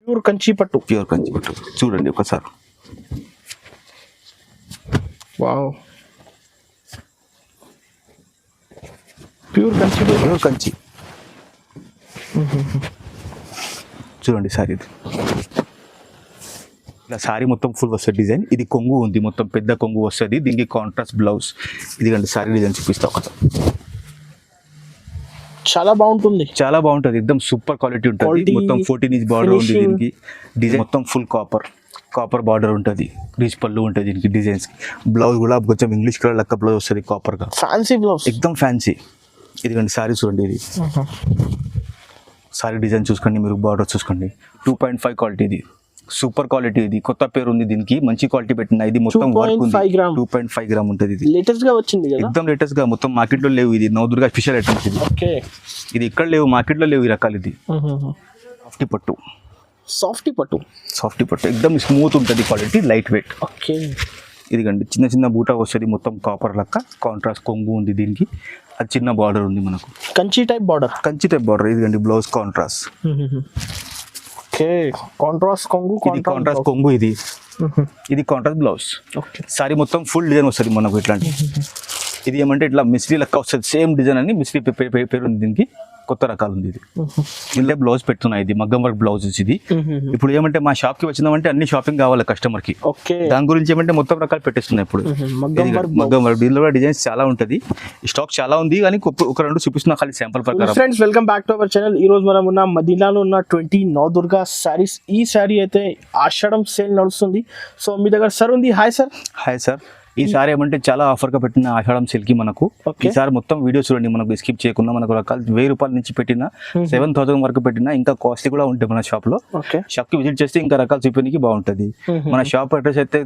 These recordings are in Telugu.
ప్యూర్ కంచి పట్టు. ప్యూర్ కంచి పట్టు చూడండి ఒకసారి. Wow, pure Kanchi. Pure Kanchi చూడండి సారీ. ఇది ఇలా సారీ మొత్తం ఫుల్ వస్తుంది డిజైన్. ఇది కొంగు ఉంది, మొత్తం పెద్ద కొంగు వస్తుంది. దీనికి కాంట్రాస్ట్ బ్లౌజ్. ఇదిగండి సారీ డిజైన్ చూపిస్తా ఒకసారి. చాలా బాగుంటుంది, చాలా బాగుంటుంది. ఎక్దమ్ సూపర్ క్వాలిటీ ఉంటుంది. మొత్తం 14 ఇంచ్ బార్డర్ ఉంది దీనికి. డిజైన్ మొత్తం ఫుల్ కాపర్ బార్డర్ ఉంటుంది. రిచ్ పళ్ళు ఉంటుంది దీనికి. డిజైన్స్ బ్లౌజ్ కూడా కొంచెం ఇంగ్లీష్ కలర్ లెక్క బ్లౌజ్ వస్తుంది, కాపర్ గా ఫ్యాన్సీ బ్లౌజ్, ఎక్దమ్ ఫ్యాన్సీ. ఇదిగండి సారీ చూడండి. ఇది సారీ డిజైన్ చూసుకోండి, మీరు బార్డర్ చూసుకోండి. 2.5 క్వాలిటీ, ఇది సూపర్ క్వాలిటీ. ఇది కొత్త పేరు ఉంది దీనికి, మంచి క్వాలిటీ పెట్టిన. ఇది మొత్తం వర్క్ ఉంది. 2.5 గ్రామ్ ఉంటుంది. ఇది లేటెస్ట్ గా వచ్చింది కదా, ఎక్దమ్ లేటెస్ట్ గా. మొత్తం మార్కెట్ లో లేవు. ఇది నవదుర్గ స్పెషల్ ఐటమ్స్. ఇది ఇది ఇక్కడ లేవు, మార్కెట్ లో లేవు ఈ రకాలు. ఇది సాఫ్టీ పట్టు ఎక్దమ్ స్మూత్ ఉంటుంది. Quality light weight. ఓకే, ఇదిగండి చిన్న చిన్న బూటా వస్తుంది. మొత్తం కాపర్ లెక్క. కాంట్రాస్ట్ కొంగు ఉంది దీనికి. అది చిన్న బార్డర్ ఉంది మనకు, కంచి టైప్ బార్డర్. ఇదిగండి బ్లౌజ్ కాంట్రాస్ట్. ఓకే, కాంట్రాస్ట్ కొంగు. ఇది కాంట్రాస్ట్ కొంగు. ఇది కాంట్రాస్ట్ బ్లౌజ్. సారీ మొత్తం ఫుల్ డిజైన్ వస్తుంది మనకు ఇట్లాంటి. ఇది ఏమంటే ఇట్లా మిస్త్రీ లెక్క వస్తుంది. సేమ్ డిజైన్ అని మిస్త్రీ పేరు ఉంది దీనికి. కొత్త రకాలు ఉంది. ఇది ఇల్లే బ్లౌజ్ పెడుతున్నాయి. ఇది మగ్గం వర్క్ బ్లౌజ్. ఇది ఇప్పుడు ఏమంటే మా షాప్ కి వచ్చినామంటే అన్ని షాపింగ్ కావాలి కస్టమర్ కి. దాని గురించి ఏమంటే మొత్తం రకాలు పెట్టేస్తున్నాయి ఇప్పుడు. మగ్గం వర్క్ దీనిలో కూడా డిజైన్స్ చాలా ఉంటది. స్టాక్ చాలా ఉంది కానీ ఒక రెండు చూపిస్తున్నా ఖాళీ శాంపుల్ ప్రకారం. Friends, welcome back to our channel. ఈ రోజు మనం ఉన్న మదీనాలో ఉన్న 20 నవదుర్గ సారీస్. ఈ సారీ అయితే ఆషాఢం సేల్ నడుస్తుంది. సో మీ దగ్గర సార్ ఉంది. Hi sir. Hi sir. ఈసారి ఏమంటే చాలా ఆఫర్ గా పెట్టిన ఆషాఢం సేల్ కి మనకు. ఈసారి మొత్తం వీడియో చూడండి, మనకు స్కిప్ చేయకుండా. మనకు రకాలు 1000 రూపాయల నుంచి పెట్టిన 7000 వరకు పెట్టిన ఇంకా కాస్ట్ కూడా ఉంటాయి మన షాప్ లో. షాప్ కి విజిట్ చేస్తే ఇంకా రకాలు చూపించడానికి బాగుంటది. మన షాప్ అడ్రస్ అయితే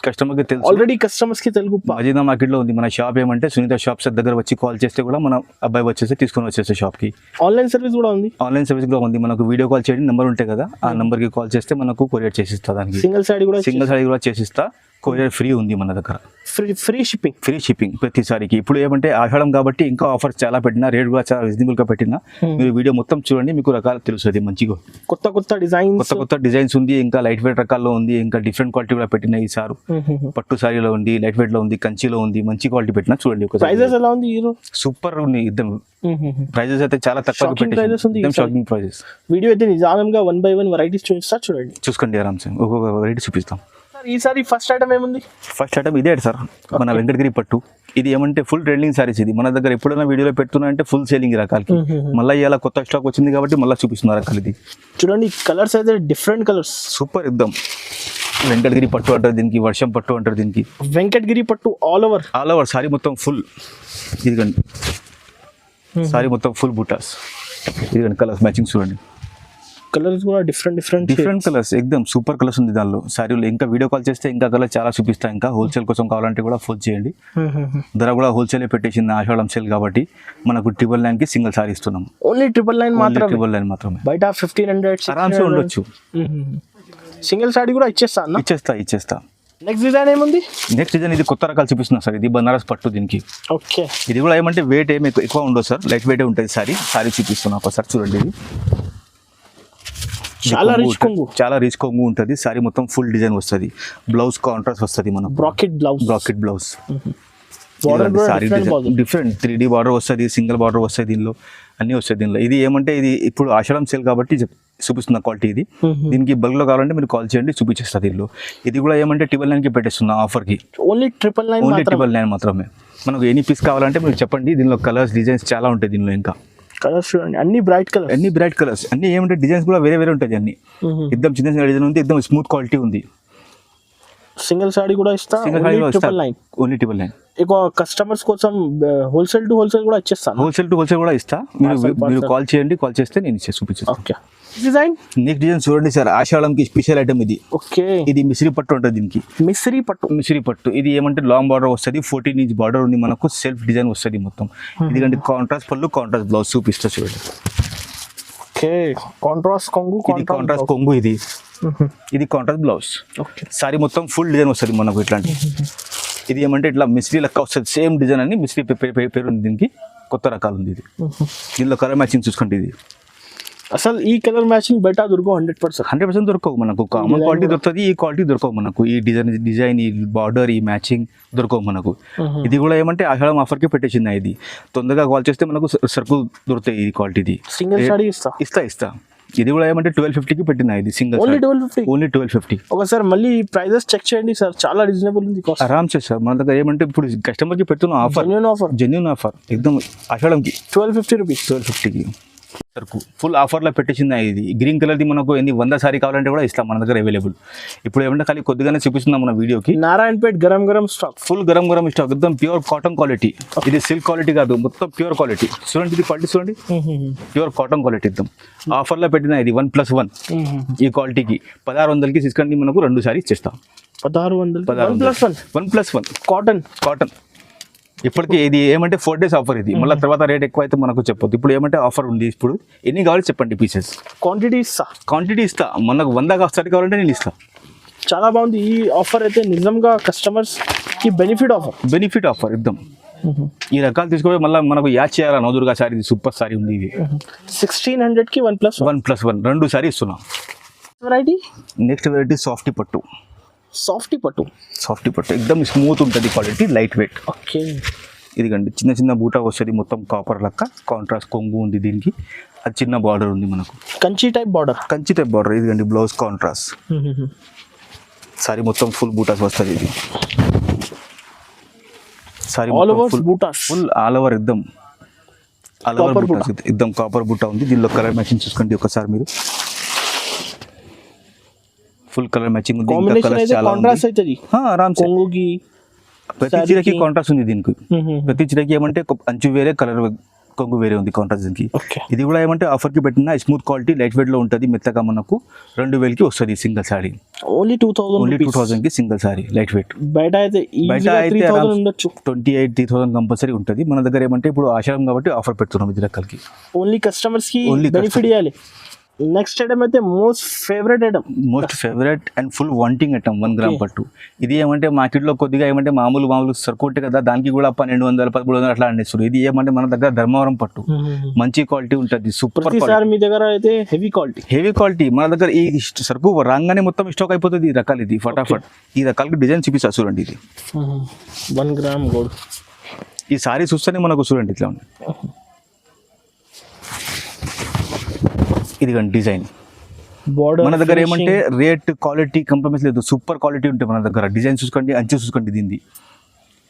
కస్టమర్ కి తెలుసు. ఆల్రెడీ కస్టమర్స్ కి తెలుగు. మదీనా మార్కెట్ లో ఉంది మన షాప్. ఏమంటే సునీత షాప్స్ దగ్గర వచ్చి కాల్ చేస్తే కూడా మన అబ్బాయి వచ్చేసి తీసుకొని వచ్చేస్తే షాప్ కి. ఆన్లైన్ సర్వీస్ కూడా ఉంది. ఆన్లైన్ సర్వీస్ కూడా ఉంది. మనకు వీడియో కాల్ చేయడం నెంబర్ ఉంటాయి కదా, ఆ నెంబర్ కి కాల్ చేస్తే మనకు కొరియర్ చేసిస్తా. దానికి సింగిల్ సారీ కూడా చేసిస్తా. కొరియర్ ఫ్రీ ఉంది మన దగ్గర. ఫ్రీ షిప్పింగ్ ప్రతిసారికి. ఇప్పుడు ఏమంటే ఆషాఢం కాబట్టి ఇంకా ఆఫర్స్ చాలా పెట్టినా, రేట్ కూడా చాలా రీజనబుల్ గా పెట్టినా. మీరు వీడియో మొత్తం చూడండి, మీకు రకాలు తెలుస్తుంది మంచిగా. కొత్త డిజైన్స్ ఉంది. ఇంకా లైట్ వెయిట్ రకాల్లో ఉంది. ఇంకా డిఫరెంట్ క్వాలిటీ కూడా పెట్టిన ఈసారి. పట్టు సారీలో ఉంది, లైట్ వెయిట్ లో ఉంది, కంచిలో ఉంది. మంచి క్వాలిటీ పెట్టినా చూడండి. ప్రైజెస్ ఎలా ఉంది? సూపర్ ఉంది. ఇద్దరు ప్రైజెస్ అయితే చాలా తక్కువ పెట్టిన. Shocking prices. వీడియో అయితే నిజంగా 1 by 1 వెరైటీస్ చూడండి. చూసుకోండి ఆరామ్సే. ఒక్కొక్క వెరైటీ చూపిస్తాం. ఈసారి ఫస్ట్ ఐటమ్ ఏముంది? ఫస్ట్ ఐటమ్ ఇదే సార్, మన వెంకటగిరి పట్టు. ఇది ఏమంటే ఫుల్ ట్రెండింగ్ సారీస్. ఇది మన దగ్గర ఎప్పుడైనా వీడియోలో పెడుతున్నా అంటే ఫుల్ సేలింగ్ రకాలకి. మళ్ళీ ఇలా కొత్త స్టాక్ వచ్చింది కాబట్టి మళ్ళీ చూపిస్తున్నారు రకాలు. ఇది చూడండి, కలర్స్ అయితే డిఫరెంట్ కలర్స్. సూపర్ ఎక్దమ్. వెంకటగిరి పట్టు అంటారు దీనికి, వర్షం పట్టు అంటారు దీనికి. వెంకటగిరి పట్టు ఆల్ ఓవర్ సారీ మొత్తం ఫుల్. ఇదిగండి సారీ మొత్తం ఫుల్ బూటాస్. ఇదిగండి కలర్స్ మ్యాచింగ్ చూడండి. కలర్స్ కూడా డిఫరెంట్ కలర్స్. ఎక్దమ్ సూపర్ కలర్స్ ఉంది దానిలో సారీలో. ఇంకా వీడియో కాల్ చేస్తే ఇంకా కలర్ చాలా చూపిస్తా. ఇంకా హోల్సేల్ కోసం కావాలంటే కూడా ఫోన్ చేయండి. ధర కూడా హోల్సేల్ పెట్టేసింది ఆషాఢం సేల్ కాబట్టి. మనకు 999 కి సింగిల్ సారీ ఇస్తున్నాం. ఓన్లీ 999 మాత్రమే. బయట 1500 ఆరామ్సే ఉండొచ్చు. సింగిల్ సారీ కూడా ఇచ్చేస్తా. నెక్స్ట్ డిజైన్ ఏముంది? నెక్స్ట్ డిజైన్ ఇది కొత్త రకాలు చూపిస్తున్నా సార్. ఇది బనారస్ పట్టు దీనికి. ఓకే, ఇది కూడా ఏమంటే వెయిట్ ఏమి ఎక్కువ ఉండదు సార్, లైట్ వెయిట్ ఉంటుంది. సారీ చూపిస్తున్నా ఒకసారి చూడండి. ఇది చాలా రిచ్ కొంగు ఉంటుంది. సారీ మొత్తం ఫుల్ డిజైన్ వస్తుంది. బ్లౌజ్ కాంట్రాస్ట్ వస్తుంది. మన bracket blouse. Sorry different 3D border వస్తుంది, సింగిల్ బార్డర్ వస్తుంది. దీనిలో అన్ని వస్తాయి. దీనిలో ఇది ఏమంటే ఇది ఇప్పుడు ఆషాఢం సేల్ కాబట్టి చూపిస్తున్న క్వాలిటీ. ఇది దీనికి బల్క్ లో కావాలంటే మీరు కాల్ చేయండి, చూపించేస్తా. దీనిలో ఇది కూడా ఏమంటే 999 కి పెట్టేస్తున్నా ఆఫర్ కి. ఓన్లీ 999 మాత్రమే. మనకు ఎనీ పీస్ కావాలంటే మీరు చెప్పండి. దీనిలో కలర్స్ డిజైన్స్ చాలా ఉంటాయి. దీనిలో ఇంకా కలర్స్ చూడండి, అన్ని బ్రైట్ కలర్స్. అన్ని ఏమంటే డిజైన్స్ కూడా వేరే ఉంటాయి. అన్ని ఎక్దమ్ చిన్న చిన్న డిజైన్ ఉంది. ఎక్దమ్ స్మూత్ క్వాలిటీ ఉంది. సింగిల్ సారీ కూడా ఇస్తా. ఓన్లీ 999. ఎక్కువ కస్టమర్స్ కోసం హోల్సేల్ టు హోల్సేల్ కూడా ఇస్తా. మీరు కాల్ చేయండి, కాల్ చేస్తే నేను చూపించాను. ఓకే, డిజైన్ నెక్స్ట్ డిజైన్ చూడండి సార్. ఆషాఢం కి స్పెషల్ ఐటమ్ ఇది. ఓకే, ఇది మిశ్రీ పట్టు ఉంటుంది దీనికి. మిశ్రీ పట్టు ఇది ఏమంటే లాంగ్ బార్డర్ వస్తుంది. 14 ఇంచ్ బార్డర్ ఉంది మనకు. సెల్ఫ్ డిజైన్ వస్తుంది మొత్తం. ఇది కాంట్రాస్ట్ పళ్ళు, కాంట్రాస్ట్ బ్లౌజ్ చూపిస్తా చూడండి. ఓకే, కాంట్రాస్ట్ కొంగు. ఇది కాంట్రాస్ట్ బ్లౌజ్. సారీ మొత్తం ఫుల్ డిజైన్ వస్తుంది మనకు ఇట్లాంటి. ఇది ఏమంటే ఇట్లా మిస్త్రీ లెక్క వస్తుంది. సేమ్ డిజైన్ అని మిస్త్రీ పేరు ఉంది దీనికి. కొత్త రకాలు ఉంది. ఇది దీనిలో కలర్ మ్యాచింగ్ చూసుకోండి. ఇది అసలు ఈ కలర్ మ్యాచింగ్ బయట దొరకవు 100%. 100% దొరకవు మనకు. కామన్ క్వాలిటీ దొరుకుతుంది, ఈ క్వాలిటీ దొరకవు మనకు. ఈ డిజైన్ ఈ బార్డర్ ఈ మ్యాచింగ్ దొరకవు మనకు. ఇది కూడా ఏమంటే ఆషాఢం ఆఫర్కి పెట్టేసింది. ఇది తొందరగా కాల్ చేస్తే మనకు సరుకు దొరుకుతాయి. ఈ క్వాలిటీది సింగిల్ సారీ ఇస్తా. ఇది కూడా ఏమంటే 1250కి పెట్టిన. ఇది సింగిల్ ఓన్లీ 1250. 1250. ఒకసారి మళ్ళీ ప్రైజెస్ చెక్ చేయండి సార్, చాలా రీజనబుల్ ఉంది కాస్ట్. ఆరామ్సే సార్. మన దగ్గర ఏమంటే ఇప్పుడు కస్టమర్కి పెడుతున్న ఆఫర్ జెన్యూన్ ఆఫర్ ఎక్దమ్ ఆషాఢంకి 1250 రూపీస్. 1250కి సరుకు ఫుల్ ఆఫర్లో పెట్టేసింది. ఇది గ్రీన్ కలర్ది మనకు 100 సారీ కావాలంటే కూడా ఇస్తాం మన దగ్గర అవైలబుల్. ఇప్పుడు ఏమంటే ఖాళీ కొద్దిగానే చూపిస్తున్నాం మన వీడియోకి. నారాయణపేట్ గరం స్టాక్, ఫుల్ గరం స్టాక్, ఎక్దమ్ ప్యూర్ కాటన్ క్వాలిటీ. ఇది సిల్క్ క్వాలిటీ కాదు, మొత్తం ప్యూర్ క్వాలిటీ. చూడండి ఇది క్వాలిటీ చూడండి, ప్యూర్ కాటన్ క్వాలిటీ ఎక్దమ్ ఆఫర్లో పెట్టిన. ఇది 1+1 ఈ క్వాలిటీకి 1600కి తీసుకొని మనకు 2 సారీ ఇచ్చేస్తాం. 1600 1+1 కాటన్. ఇప్పటికి ఇది ఏమంటే 4 days ఆఫర్. ఇది మళ్ళీ తర్వాత రేట్ ఎక్కువ అయితే మనకు చెప్పొద్దు. ఇప్పుడు ఏమంటే ఆఫర్ ఉంది. ఇప్పుడు ఎన్ని కావాలి చెప్పండి పీసెస్. క్వాంటిటీ ఇస్తా. మనకు 100 సారీ కావాలంటే నేను ఇస్తా. చాలా బాగుంది ఈ ఆఫర్ అయితే. నిజంగా కస్టమర్స్ కి బెనిఫిట్ ఆఫర్ ఎక్దమ్. ఈ రకాలు తీసుకుపోయి మళ్ళీ మనకు యాడ్ చేయాలా. నవదుర్గా సారీ సూపర్ సారీ ఉంది. ఇది 1600కి 1+1 2 సారీ ఇస్తున్నాం. వెరైటీ నెక్స్ట్ వెరైటీ సాఫ్టీ పట్టు ఎక్దమ్ స్మూత్ ఉంటుంది క్వాలిటీ, లైట్ వెయిట్. ఓకే. ఇదిగండి చిన్న బూటా వస్తుంది, మొత్తం కాపర్ లెక్క. కాంట్రాస్ట్ కొంగు ఉంది దీనికి. అది చిన్న బార్డర్ ఉంది మనకు, కంచి టైప్ బార్డర్. ఇదిగండి బ్లౌజ్ కాంట్రాస్ట్. సారీ మొత్తం ఫుల్ బూటాస్ వస్తుంది. ఇది సారీ ఫుల్ ఆల్ ఓవర్ ఎక్దమ్ కాపర్ బూటా ఉంది. దీనిలో కలర్ మ్యాచింగ్ చూసుకోండి ఒకసారి మీరు. ఫుల్ కలర్ మ్యాచింగ్ ఉంది. ఇంకా కలర్స్ చాలా ఉంది. ఆరామ్సే ప్రతి చీరకి కాంట్రాస్ట్ ఉంది దీనికి. ప్రతి చీరకి ఏమంటే అంచు వేరే, కలర్ కొంగు వేరే ఉంది కాంట్రాస్ట్ దీనికి. ఇది కూడా ఏమంటే ఆఫర్కి పెట్టిన స్మూత్ క్వాలిటీ, లైట్ వెయిట్ లో ఉంటుంది. మెత్తగా మనకు 2000కి వస్తుంది సింగిల్ సారీ. ఓన్లీ 2000కి సింగిల్ సారీ లైట్ వెయిట్. బయట అయితే 28,000 కంపల్సరీ ఉంటుంది. మన దగ్గర ఏమంటే ఇప్పుడు ఆషాఢం కాబట్టి ఆఫర్ పెడుతున్నాం ఇది రకాలకి. ఓన్లీ కస్టమర్స్ కి బెనిఫిట్ ఇవ్వాలి. నెక్స్ట్ ఐటమ్ అయితే most favourite and full wanting item 1 gram పట్టు. ఇది ఏమంటే మార్కెట్లో కొద్దిగా ఏమంటే మామూలు సరుకుంటే కదా, దానికి కూడా 1200 1300 అట్లా అండిస్తారు. ఇది ఏమంటే మన దగ్గర ధర్మవరం పట్టు మంచి క్వాలిటీ ఉంటుంది. సూపర్ మీ దగ్గర అయితే హెవీ క్వాలిటీ. మన దగ్గర ఈ సరుకు రాగానే మొత్తం స్టాక్ అయిపోతుంది. ఈ రకాలు ఇది ఫటాఫట్. ఈ రకాలకి డిజైన్ చూపిస్తా చూడండి. ఇది 1 గ్రామ్ గోల్డ్. ఈ సారీ చూస్తేనే మనకు చూడండి ఇట్లా ఉంది. ఇదిగండి డిజైన్. మన దగ్గర ఏమంటే రేట్ క్వాలిటీ కాంప్రమైజ్ లేదు, సూపర్ క్వాలిటీ ఉంటుంది మన దగ్గర. డిజైన్ చూసుకోండి, అంచు చూసుకోండి దీన్ని.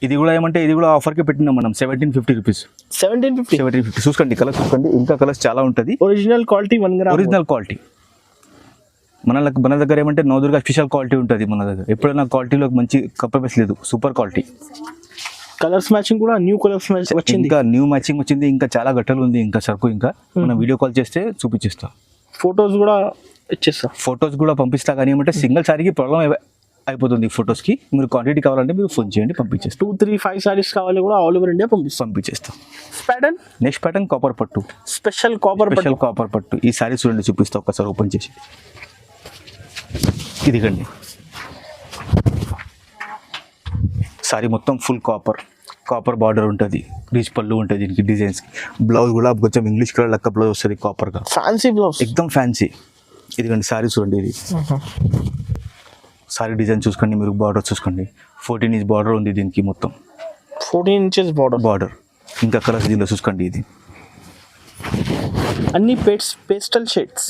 ఇది కూడా ఏమంటే ఇది కూడా ఆఫర్కి పెట్టినాం మనం 1750 రూపీస్. 1750 చూసుకోండి. కలర్స్ చూసుకోండి, ఇంకా కలర్స్ చాలా ఉంటుంది. Original quality 1 gram original quality. మన దగ్గర ఏమంటే నవదుర్గా స్పెషల్ క్వాలిటీ ఉంటుంది మన దగ్గర. ఎప్పుడైనా క్వాలిటీలో మంచి కాంప్రమైజ్ లేదు, సూపర్ క్వాలిటీ. కలర్స్ మ్యాచింగ్ కూడా న్యూ కలర్స్ వచ్చింది. ఇంకా న్యూ మ్యాచింగ్ వచ్చింది. ఇంకా చాలా గట్టలు ఉంది ఇంకా సరుకు. ఇంకా మనం వీడియో కాల్ చేస్తే చూపించేస్తా. ఫొటోస్ కూడా ఇచ్చేస్తా. ఫొటోస్ కూడా పంపిస్తా. కానీ ఏమంటే సింగిల్ సారీకి ప్రాబ్లం అయిపోతుంది ఫొటోస్కి. మీరు క్వాంటిటీ కావాలంటే మీరు ఫోన్ చేయండి, పంపించేస్తాం. 2, 3, 5 సారీస్ కావాలి కూడా ఆల్ ఓవర్ ఇండియా పంపించేస్తాం. నెక్స్ట్ ప్యాటర్న్ కాపర్ పట్టు, స్పెషల్ కాపర్ పట్టు. ఈ సారీ చూడండి, చూపిస్తా ఒకసారి ఓపెన్ చేసి. ఇదిగండి సారీ మొత్తం ఫుల్ కాపర్ బార్డర్ ఉంటుంది. రీచ్ పళ్ళు ఉంటుంది దీనికి. డిజైన్స్ బ్లౌజ్ కూడా కొంచెం ఇంగ్లీష్ కలర్ లెక్క బ్లౌజ్ వస్తుంది. కాపర్గా ఫ్యాన్సీ బ్లౌజ్, ఎక్దమ్ ఫ్యాన్సీ. ఇదిగండి సారీ చూడండి. ఇది సారీ డిజైన్ చూసుకోండి మీరు. బార్డర్ చూసుకోండి, 14 ఇంచ్ బార్డర్ ఉంది దీనికి. మొత్తం 14 ఇంచెస్ బార్డర్. ఇంకా కలర్స్ దీనిలో చూసుకోండి. ఇది అన్ని పేస్టల్ షేడ్స్,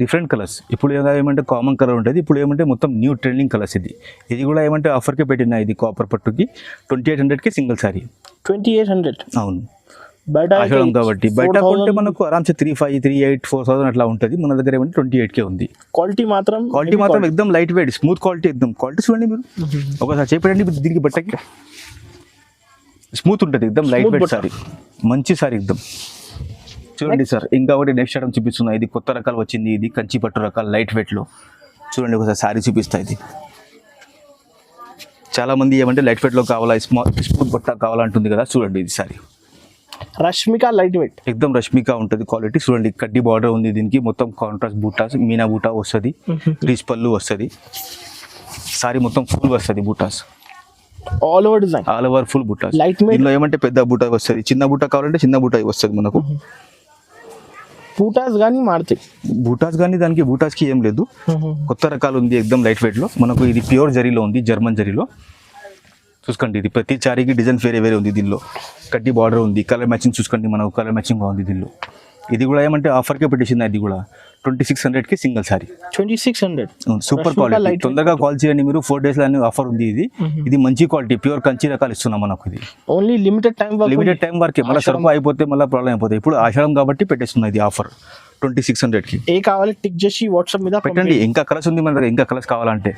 డిఫరెంట్ కలర్స్. ఇప్పుడు ఏమంటే కామన్ కలర్ ఉంటుంది. ఇప్పుడు ఏమంటే మొత్తం న్యూ ట్రెండింగ్ కలర్స్. ఇది కూడా ఏమంటే ఆఫర్కి పెట్టిన. ఇది కాపర్ పట్టుకి 2800కి సింగిల్ సారీ. 2800 అవును. ఆషాఢం కాబట్టి బయట కొంటే మనకు ఆరామ్సే 3,500, 3,800, 4,000 అట్లా ఉంటుంది. మన దగ్గర ఏమంటే 28K ఉంది. క్వాలిటీ మాత్రం ఎక్దమ్ లైట్ వెయిట్, స్మూత్ క్వాలిటీ. ఎక్దమ్ క్వాలిటీ చూడండి మీరు. ఒకసారి చెప్పండి దీనికి బట్టకి. స్మూత్ ఉంటుంది, ఎక్దమ్ లైట్ వెయిట్ సారీ. మంచి సారీ ఎక్దమ్. చూడండి సార్, ఇంకా ఒకటి నెక్స్ట్ ఐటమ్ చూపిస్తున్నా. ఇది కొత్త రకాలు వచ్చింది. ఇది కంచి పట్టు రకాలు లైట్ వెయిట్లో. చూడండి ఒకసారి సారీ చూపిస్తా. ఇది చాలా మంది ఏమంటే లైట్ వెయిట్లో కావాలా, స్మూత్ బట్ట కావాలంటుంది కదా. చూడండి ఇది సారీ రష్మిక లైట్ వెయిట్, ఎక్దమ్ రష్మిక ఉంటుంది క్వాలిటీ. చూడండి కడ్డీ బార్డర్ ఉంది దీనికి. మొత్తం కాంట్రాస్ట్ బూటాస్, మీనా బూటా వస్తుంది. రీచ్ పళ్ళు వస్తుంది. సారీ మొత్తం ఫుల్ వస్తుంది buttas. All over design, all over full buttas. Light weight. దీనిలో ఏమంటే పెద్ద బూటా వస్తుంది, చిన్న బూటా కావాలంటే చిన్న బూటా వస్తుంది మనకు. బూటాస్ కానీ మారుతాయి. బూటాస్ కానీ దానికి బూటాస్కి ఏం లేదు. కొత్త రకాలు ఉంది ఎక్దమ్ లైట్ వెయిట్లో. మనకు ఇది ప్యూర్ జరీలో ఉంది, జర్మన్ జరీలో. చూసుకోండి ఇది ప్రతి చారీకి డిజైన్ వేరే వేరే ఉంది. దీనిలో కడ్డీ బార్డర్ ఉంది, కలర్ మ్యాచింగ్ చూసుకోండి, మనకు కలర్ మ్యాచింగ్ బాగుంది దీనిలో. ఇది కూడా ఏమంటే ఆఫర్కే పెట్టేసింది. అది కూడా 2600కి సింగిల్ సారీ. 2600 super quality. తొందరగా కాల్ చేయండి మీరు, 4 days లో ఆఫర్ ఉంది. ఇది మంచి క్వాలిటీ ప్యూర్ కంచి రకాలు ఇస్తున్నాం మనకు. ఇది ఓన్లీ లిమిటెడ్ టైం వరకే. మళ్ళీ సరుకు అయిపోతే మళ్ళీ ప్రాబ్లం అయిపోతుంది. ఇప్పుడు ఆషాఢం కాబట్టి పెట్టేస్తున్నాయి ఇది ఆఫర్ 2600కి. ఏ కావాలి టిక్ చేసి వాట్సాప్ మీద పెట్టండి. ఇంకా కలర్స్ ఉంది మన దగ్గర, ఇంకా కలర్స్ కావాలంటే.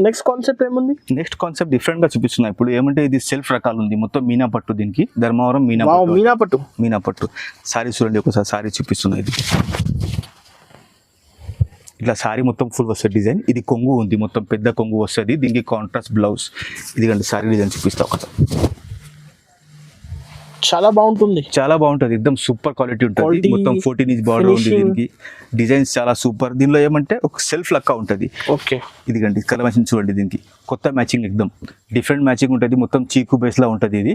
నెక్స్ట్ కాన్సెప్ట్ ఏముంది? నెక్స్ట్ కాన్సెప్ట్ డిఫరెంట్ గా చూపిస్తున్నాయి. ఇప్పుడు ఏమంటే ఇది సెల్ఫ్ రకాలు ఉంది, మొత్తం మీనా పట్టు. దీనికి ధర్మవరం మీనా పట్టు సారీ చూడండి ఒకసారి. సారీ చూపిస్తున్నాయి. ఇది ఇట్లా సారీ మొత్తం ఫుల్ వస్తుంది డిజైన్. ఇది కొంగు ఉంది, మొత్తం పెద్ద కొంగు వస్తుంది. దీనికి కాంట్రాస్ట్ బ్లౌజ్. ఇదిగండి సారీ డిజైన్ చూపిస్తా ఒకసారి. చాలా బాగుంటుంది. ఎక్దమ్ సూపర్ క్వాలిటీ ఉంటుంది. మొత్తం 14 inch బార్డర్ ఉంది. దీనికి డిజైన్స్ చాలా సూపర్. దీనిలో ఏమంటే ఒక సెల్ఫ్ లక్క ఉంటుంది. ఓకే, ఇదిగండి కలర్ మ్యాచింగ్ చూడండి. దీనికి కొత్త మ్యాచింగ్, ఎక్దమ్ డిఫరెంట్ మ్యాచింగ్ ఉంటుంది. మొత్తం చీకు బేస్ లా ఉంటుంది.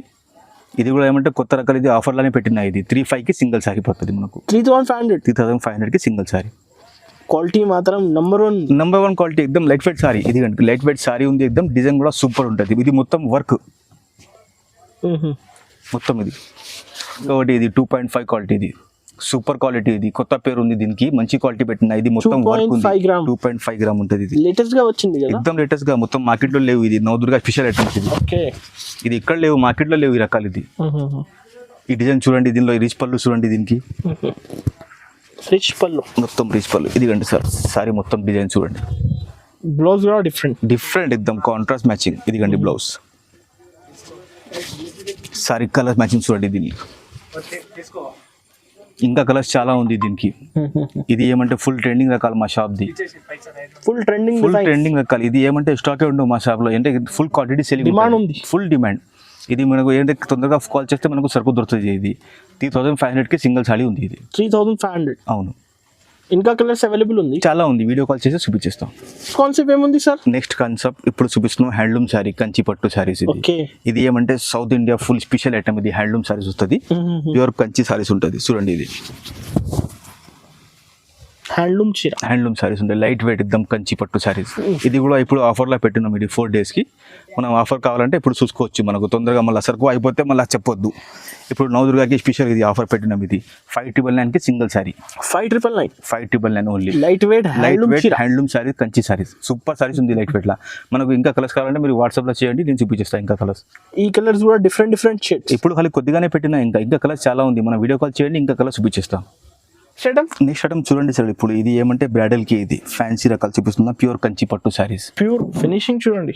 ఇది కూడా ఏమంటే కొత్త రకాలు. ఇది ఆఫర్లోనే పెట్టినాయి. ఇది 35కి సింగిల్ సారీ పడుతుంది మనకు. 3500కి సింగిల్ సారీ. క్వాలిటీ మాత్రం నంబర్ వన్ క్వాలిటీ. ఎక్దమ్ లైట్ వెయిట్ సారీ. ఇది లైట్ వెయిట్ సారీ ఉంది. ఎక్దమ్ డిజైన్ కూడా సూపర్ ఉంటుంది. ఇది మొత్తం వర్క్ మొత్తం. ఇది కాబట్టి ఇది 2.5 క్వాలిటీ. ఇది సూపర్ క్వాలిటీ. ఇది కొత్త పేరు ఉంది దీనికి, మంచి క్వాలిటీ పెట్టిన. ఇది మొత్తం వర్క్ ఉంది. 2.5 గ్రామ్ ఉంటుంది. ఇది లేటెస్ట్ గా వచ్చింది కదా, ఎక్దమ్ లేటెస్ట్ గా. మొత్తం మార్కెట్ లో లేవు. ఇది నవదుర్గా స్పెషల్ ఐటమ్స్. ఇది ఇది ఇక్కడ లేవు, మార్కెట్ లో లేవు ఈ రకాలు. ఇది ఈ డిజైన్ చూడండి. దీనిలో రిచ్ పళ్ళు చూడండి. దీనికి రిచ్ పళ్ళు, మొత్తం రిచ్ పళ్ళు. ఇదిగండి సార్ సారీ మొత్తం డిజైన్ చూడండి. బ్లౌజ్ కూడా డిఫరెంట్ ఎక్దమ్ కాంట్రాస్ట్ మ్యాచింగ్. ఇదిగండి బ్లౌజ్. సారీ కలర్ మ్యాచింగ్ చూడండి. దీన్ని ఇంకా కలర్స్ చాలా ఉంది దీనికి. ఇది ఏమంటే ఫుల్ ట్రెండింగ్ రకాలు మా షాప్ ది. ఫుల్ ట్రెండింగ్ రకాలు. ఇది ఏమంటే స్టాకే ఉండవు మా షాప్ లో. అంటే ఫుల్ క్వాంటిటీ సెల్లింగ్ ఉంది, ఫుల్ డిమాండ్. ఇది మనకు ఏంటంటే తొందరగా కాల్ చేస్తే మనకు సరుకు దొరుకుతుంది. ఇది 3500కి సింగిల్ సారీ ఉంది. ఇది 3500. అవును. ఇంకా కలర్స్ అవైలబుల్ ఉంది, చాలా ఉంది. వీడియో కాల్ చేసి చూపించేస్తాం. కాన్సెప్ట్ ఏముంది సార్? నెక్స్ట్ కాన్సెప్ట్ ఇప్పుడు చూపిస్తున్నాం హ్యాండ్లూమ్ సారీ, కంచి పట్టు సారీస్. ఇది ఏమంటే south India full special item. ఇది హ్యాండ్లూమ్ సారీస్ వస్తుంది, ప్యూర్ కంచి సారీస్ ఉంటుంది. చూడండి ఇది హ్యాండ్లూమ్ సారీస్ ఉంటాయి. లైట్ వెయిట్ ఎక్దమ్ కంచి పట్టు సారీస్. ఇది కూడా ఇప్పుడు ఆఫర్లో పెట్టినాం. ఇది 4 daysకి. మనం ఆఫర్ కావాలంటే ఇప్పుడు చూసుకోవచ్చు. మనకు తొందరగా మళ్ళీ సరుకు అయిపోతే మళ్ళీ చెప్పొద్దు. ఇప్పుడు నవదుర్గాకి స్పెషల్ ఇది ఆఫర్ పెట్టినాం. ఇది 599కి single sari. 599 only. Light weight handloom sari, Kanchi saris. Super saris ఉంది లైట్ వెయిట్ లా. మనకు ఇంకా కలర్స్ కావాలంటే మీరు వాట్సాప్ లో చేయండి, నేను చూపించేస్తాను ఇంకా కలర్స్. ఈ కలర్స్ కూడా డిఫరెంట్ షేడ్స్. ఇప్పుడు ఖాళీ కొద్దిగానే పెట్టినా. ఇంకా కలర్స్ చాలా ఉంది. మనం వీడియో కాల్ చేయండి, ఇంకా కలర్స్ చూపించేస్తాం. నెక్స్ట్ ఐటమ్ చూడండి సార్. ఇప్పుడు ఇది ఏమంటే బ్రైడల్ కి ఇది ఫ్యాన్సీ రకాలు చూపిస్తున్నా. ప్యూర్ కంచి పట్టు సారీస్. ప్యూర్ ఫినిషింగ్ చూడండి.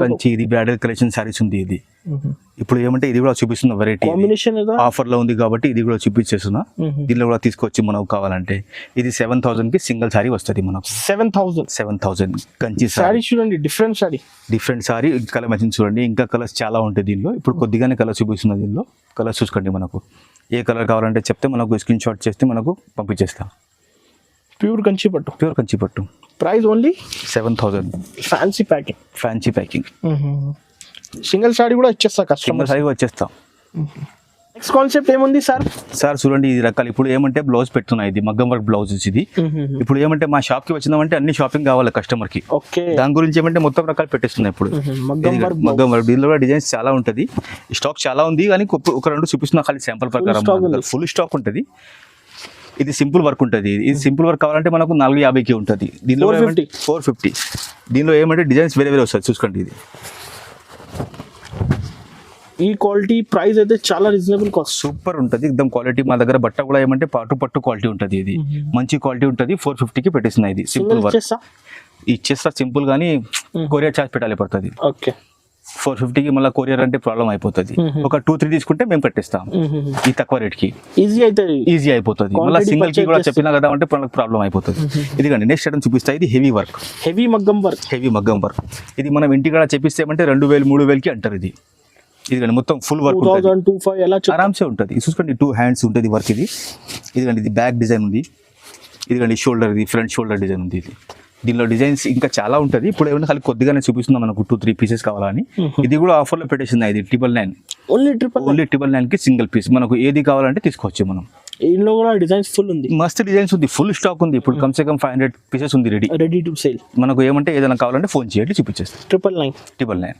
కంచి. ఇది బ్రైడల్ కలెక్షన్ సారీస్ ఉంది. ఇది ఇప్పుడు ఏమంటే ఇది కూడా చూపిస్తున్న వెరైటీ. ఆఫర్ లో ఉంది కాబట్టి ఇది కూడా చూపించేస్తున్నా. దీనిలో కూడా తీసుకోవచ్చు మనకు కావాలంటే. ఇది 7000కి సింగిల్ సారీ వస్తుంది మనకు. 7000 కంచి సారీ చూడండి. Different sorry. కలర్ మ్యాచింగ్ చూడండి. ఇంకా కలర్స్ చాలా ఉంటాయి దీనిలో. ఇప్పుడు కొద్దిగానే కలర్ చూపిస్తున్నా. దీనిలో కలర్స్ చూసుకోండి. మనకు ఏ కలర్ కావాలంటే చెప్తే మనకు స్క్రీన్ షాట్ చేస్తే మనకు పంపించేస్తాం. ప్యూర్ కంచి పట్టు. Price only 7000. Fancy packing. Single sorry కూడా వచ్చేస్తా. నెక్స్ట్ కాన్సెప్ట్ ఏముంది సార్? చూడండి ఇది రకాలు. ఇప్పుడు ఏమంటే బ్లౌజ్ పెడుతున్నాయి. ఇది మగ్గం వర్క్ బ్లౌజెస్. ఇది ఇప్పుడు ఏమంటే మా షాప్ కి వచ్చినామంటే అన్ని షాపింగ్ కావాలి కస్టమర్ కి. దాని గురించి ఏమంటే మొత్తం రకాలు పెట్టేస్తున్నాయి. ఇప్పుడు మగ్గం వర్క్ దీనిలో కూడా డిజైన్స్ చాలా ఉంటది. స్టాక్ చాలా ఉంది కానీ ఒక 2 చూపిస్తున్నా ఖాళీ శాంపుల్ ప్రకారం. ఫుల్ స్టాక్ ఉంటది. ఇది సింపుల్ వర్క్ ఉంటుంది. ఇది సింపుల్ వర్క్ కావాలంటే మనకు 450కి ఉంటుంది. దీనిలో 450. దీనిలో ఏమంటే డిజైన్స్ వేరే వస్తాయి. చూసుకోండి. ఇది ఈ క్వాలిటీ ప్రైస్ అయితే చాలా రీజనబుల్ కాస్ట్. సూపర్ ఉంటుంది ఎక్దమ్ క్వాలిటీ. మా దగ్గర బట్ట కూడా ఏమంటే పట్టు క్వాలిటీ ఉంటుంది. ఇది మంచి క్వాలిటీ ఉంటుంది. 450కి పెట్టేస్తున్నాయి. ఇది సింపుల్ వర్క్ ఇచ్చేస్తా. సింపుల్ గానీ కొరియర్ చార్జ్ పెట్టాలి పడుతుంది. 450కి మళ్ళీ కొరియర్ అంటే ప్రాబ్లం అయిపోతుంది. ఒక 2-3 తీసుకుంటే మేము కట్టిస్తాం. ఈ తక్కువ రేట్ కి ఈజీ అయిపోతుంది. మళ్ళీ సింగిల్ కి కూడా చెప్పినా కదా అంటే ప్రాబ్లం అయిపోతుంది. ఇదిగండి నెక్స్ట్ ఐటమ్ చూపిస్తా. ఇది హెవీ మగ్గం వర్క్. ఇది మనం ఇంటికాడ చెప్పిస్తే అంటే 2000-3000కి అంటారు. ఇది మొత్తం ఫుల్ వర్క్ ఆరామ్సే ఉంటుంది. చూసుకోండి. 2 hands ఉంటుంది వర్క్. ఇది బ్యాక్ డిజైన్ ఉంది. ఇదిగండి షోల్డర్. ఇది ఫ్రంట్ షోల్డర్ డిజైన్ ఉంది. దీనిలో డిజైన్స్ ఇంకా చాలా ఉంటుంది. ఇప్పుడు ఏమైనా ఖాళీ కొద్దిగానే చూపిస్తున్నాం. మనకు 2-3 పీసెస్ కావాలని. ఇది కూడా ఆఫర్ లో పెట్టేసింది. ఇది 999. ఓన్లీ 999కి సింగిల్ పీస్. మనకు ఏది కావాలంటే తీసుకోవచ్చు మనం. ఇందులో కూడా డిజైన్స్ ఫుల్ ఉంది, మస్తు డిజైన్స్ ఉంది, ఫుల్ స్టాక్ ఉంది. ఇప్పుడు కమ్ సే కమ్ 500 పీసెస్ ఉంది రెడీ రెడీ టు సేల్. మనకు ఏమంటే ఏదైనా కావాలంటే ఫోన్ చేయండి చూపించేస్తాం. 999. 999.